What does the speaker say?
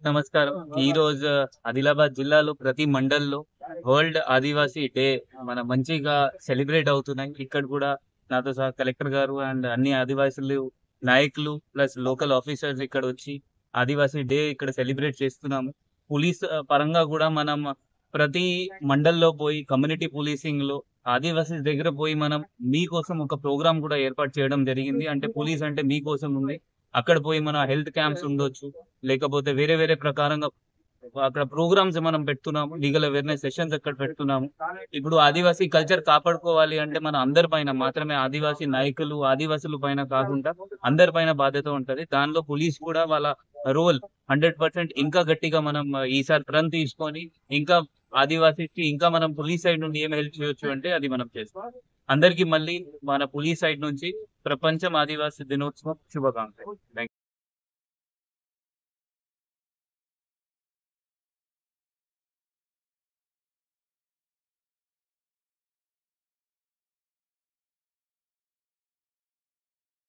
నమస్కారం. ఈరోజు ఆదిలాబాద్ జిల్లాలో ప్రతి మండల్‌లో వరల్డ్ ఆదివాసీ డే మంచిగా సెలబ్రేట్ అవుతున్నాయి. ఇక్కడ కూడా నాతో సహా కలెక్టర్ గారు అండ్ అన్ని ఆదివాసులు నాయకులు ప్లస్ లోకల్ ఆఫీసర్స్ ఇక్కడొచ్చి ఆదివాసీ డే ఇక్కడ సెలబ్రేట్ చేస్తున్నాము. పోలీస్ పరంగా కూడా మనం ప్రతి మండల్‌లో పోయి కమ్యూనిటీ పోలీసింగ్‌లో ఆదివాసీస్ దగ్గర పోయి మనం మీకోసం ఒక ప్రోగ్రామ్ కూడా ఏర్పాటు చేయడం జరిగింది. అంటే పోలీస్ అంటే మీకోసం ఉంది. అక్కడ పోయి మన హెల్త్ క్యాంప్స్ ఉండొచ్చు. లేకపోతే వేరే వేరే ప్రకారంగా అక్కడ ప్రోగ్రామ్స్ మనం పెడుతున్నాము. లీగల్ అవేర్‌నెస్ సెషన్స్ అక్కడ పెడుతున్నాము. ఇప్పుడు ఆదివాసీ కల్చర్ కాపాడుకోవాలి అంటే మన అందరి పైన మాత్రమే ఆదివాసీ నాయకులు, ఆదివాసుల పైన కాకుండా అందరి పైన బాధ్యత ఉంటది. దానిలో పోలీస్ కూడా వాళ్ళ రోల్ 100% ఇంకా గట్టిగా మనం ఈసారి ప్రణ్ తీసుకొని ఇంకా ఆదివాసీస్‌కి ఇంకా మనం పోలీస్ సైడ్ నుండి ఏం హెల్ప్ చేయొచ్చు అంటే అది మనం చేస్తాం. అందరికి మళ్ళీ మన పోలీస్ సైడ్ నుంచి ప్రపంచం ఆదివాసీ దినోత్సవం శుభాకాంక్షలు. థాంక్